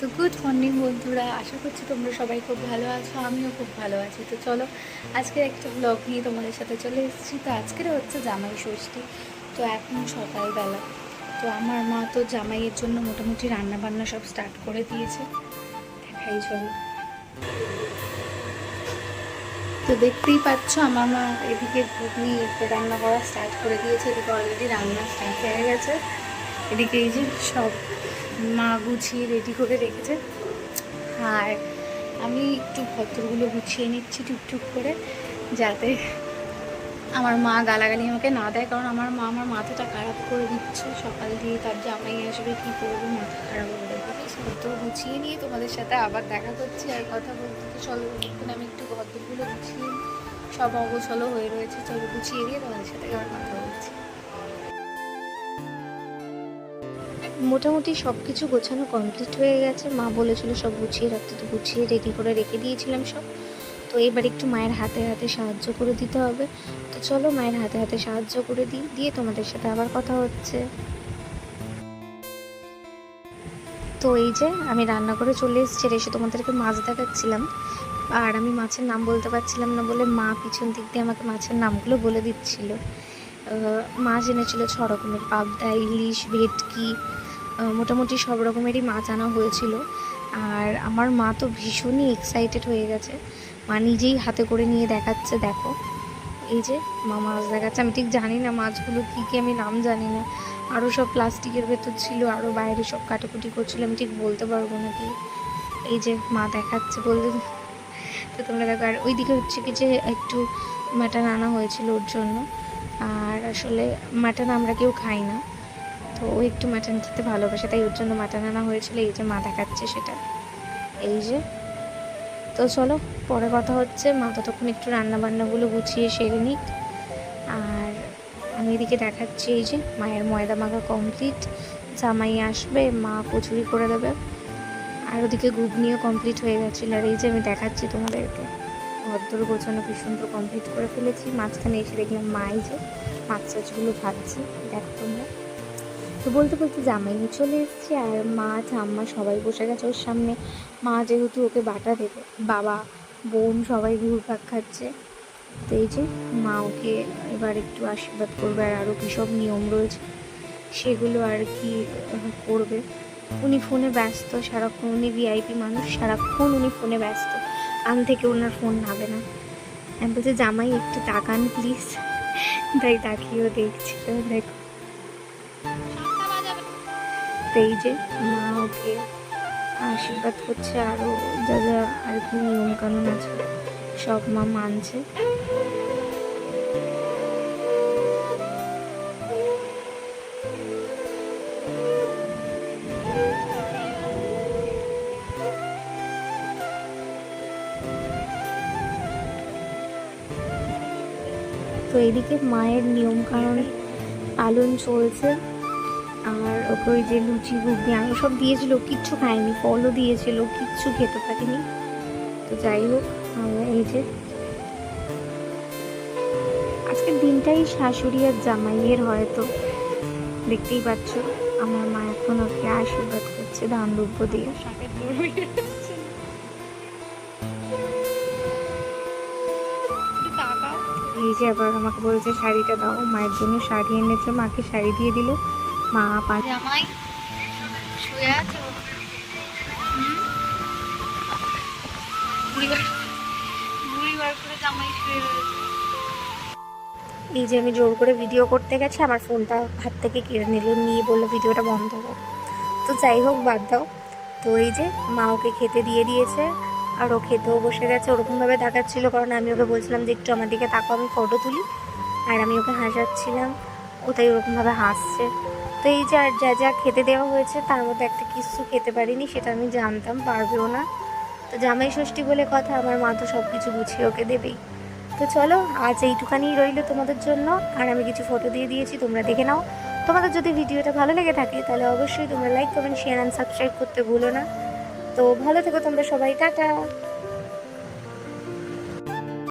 তো good morning বন্ধুরা, আশা করছি তোমরা সবাই খুব ভালো আছো, আমিও খুব ভালো আছি। তো চলো আজকে একটা ব্লগ নিয়ে তোমাদের সাথে চলে এসেছি। তো আজকের হচ্ছে জামাই ষষ্ঠী। তো এখন সকালবেলা, তো আমার মা তো জামাইয়ের জন্য মোটামুটি রান্না বান্না সব স্টার্ট করে দিয়েছে। দেখাই চলো। তো দেখতেই পাচ্ছ আমার মা এদিকে ঘুগনি রান্না করা স্টার্ট করে দিয়েছে। এদিকে অলরেডি রান্না স্টার্ট হয়ে গেছে। এদিকে এই যে সব মা গুছিয়ে রেডি করে রেখেছে, আর আমি একটু ভদ্রগুলো গুছিয়ে নিচ্ছি টুকটুক করে, যাতে আমার মা গালাগালি আমাকে না দেয়। কারণ আমার মা আমার মাথাটা খারাপ করে দিচ্ছে, সকাল দিয়ে তার জামাই আসবে, কী করবো, মাথা খারাপ করে দেবে। তো গুছিয়ে নিয়ে তোমাদের সাথে আবার দেখা করছি। আর কথা বলতে তো চলো, আমি একটু ভদ্রগুলো গুছিয়ে নিই। সব অগোছলো হয়ে রয়েছে, চলো গুছিয়ে নিয়ে তোমাদের সাথে আবার কথা বলছি। মোটামুটি সব কিছু গোছানো কমপ্লিট হয়ে গেছে। মা বলেছিল সব গুছিয়ে রাখতে, তো গুছিয়ে রেডি করে রেখে দিয়েছিলাম সব। তো এবার একটু মায়ের হাতে হাতে সাহায্য করে দিতে হবে। তো চলো মায়ের হাতে হাতে সাহায্য করে দিয়ে তোমাদের সাথে আবার কথা হচ্ছে। তো এই যে আমি রান্না করে চলে এসেছি, এসে তোমাদেরকে মাছ দেখাচ্ছিলাম। আর আমি মাছের নাম বলতে পারছিলাম না বলে মা পিছন দিক দিয়ে আমাকে মাছের নামগুলো বলে দিচ্ছিল। মাছ এনেছিল 6 রকমের, পাবদা, ইলিশ, ভেটকি, মোটামুটি সব রকমেরই মাছ আনা হয়েছিল। আর আমার মা তো ভীষণই এক্সাইটেড হয়ে গেছে। মা নিজেই হাতে করে নিয়ে দেখাচ্ছে, দেখো এই যে মা মাছ দেখাচ্ছে। আমি ঠিক জানি না মাছগুলো কী কী, আমি নাম জানি না। আরও সব প্লাস্টিকের ভেতর ছিল, আরও বাইরে সব কাটাকুটি করছিল, আমি ঠিক বলতে পারবো না কি। এই যে মা দেখাচ্ছে বলতে, তো তোমরা দেখো। আর ওইদিকে হচ্ছে কি যে একটু মাটন আনা হয়েছিল ওর জন্য। আর আসলে মাটন আমরা কেউ খাই না, তো ও একটু মাটন খেতে ভালোবাসে, তাই ওর জন্য মাটন আনা হয়েছিল। এই যে মা দেখাচ্ছে সেটা, এই যে। তো চলো পরে কথা হচ্ছে। মা ততক্ষণ একটু রান্নাবান্নাগুলো গুছিয়ে সেরে নিক। আর আমি এদিকে দেখাচ্ছি, এই যে মায়ের ময়দা মাখা কমপ্লিট, জামাই আসবে, মা কচুরি করে দেবে। আর ওদিকে ঘুগনিও কমপ্লিট হয়ে গেছিলো। আর এই যে আমি দেখাচ্ছি তোমাদেরকে, ভদ্র গোছানো কি সুন্দর কমপ্লিট করে ফেলেছি। মাঝখানে এসে দেখলাম মা এই যে মাছ টাছগুলো ভাজছে, দেখো তোমরা। তো বলতে বলতে জামাইও চলে এসেছে, আর মা ঠাম্মা সবাই বসে গেছে ওর সামনে। মা যেহেতু ওকে বাটা দেবে, বাবা বোন সবাই ঘুরপাক খাচ্ছে। তো এই যে মা ওকে এবার একটু আশীর্বাদ করবে, আর আরও কী সব নিয়ম রয়েছে সেগুলো আর কি করবে। উনি ফোনে ব্যস্ত সারাক্ষণ, উনি ভিআইপি মানুষ, সারাক্ষণ উনি ফোনে ব্যস্ত, আন থেকে ওনার ফোন নাবে না। আমি বলছি জামাই একটু তাকান প্লিজ, তাই তাকিয়েও দেখছিল, দেখো। তো এই যে মা ওকে আশীর্বাদ করছে, আরও যা যা আর কি নিয়মকানুন আছে সব মা মানছে। তো এদিকে মায়ের নিয়মকানুন পালন চলছে। আর ওকে ওই যে লুচি ঘুগনি আরও সব দিয়েছিল, কিচ্ছু খায়নি, ফলও দিয়েছিল, কিচ্ছু খেতে পারিনি। তো যাই হোক, এই যে আজকের দিনটাই শাশুড়ি আর জামাইয়ের, হয়তো দেখতেই পাচ্ছ আমার মা এখন ওকে আশীর্বাদ করছে ধান দ্রব্য দিয়ে। এই যে আবার আমাকে বলছে শাড়িটা দাও, মায়ের জন্য শাড়ি এনেছে, মাকে শাড়ি দিয়ে দিল। মা জামাই শুয়ে আছে, এই যে আমি জোর করে ভিডিও করতে গেছি, আমার ফোনটা হাত থেকে কেড়ে নিল, নিয়ে বললো ভিডিওটা বন্ধ হোক। তো যাই হোক, বাদ দাও। তো এই যে মা ওকে খেতে দিয়ে দিয়েছে, আর ও খেতেও বসে গেছে। ওরকমভাবে দেখাচ্ছিল, কারণ আমি ওকে বলছিলাম যে একটু আমার দিকে তাকাও, আমি ফটো তুলি, আর আমি ওকে হাসাচ্ছিলাম, ও তাই ওরকমভাবে হাসছে। তো এই যে আর যা যা খেতে দেওয়া হয়েছে তার মধ্যে একটা কিছু খেতে পারিনি, সেটা আমি জানতাম পারবেও না। তো জামাই ষষ্ঠী বলে কথা, আমার মা তো সব কিছু গুছিয়ে ওকে দেবেই। তো চলো আজ এইটুখানি রইলো তোমাদের জন্য, আর আমি কিছু ফটো দিয়ে দিয়েছি, তোমরা দেখে নাও। তোমাদের যদি ভিডিওটা ভালো লেগে থাকে তাহলে অবশ্যই তোমরা like, comment, share and subscribe করতে ভুলো না। তো ভালো থেকো তোমরা সবাই, টাটা।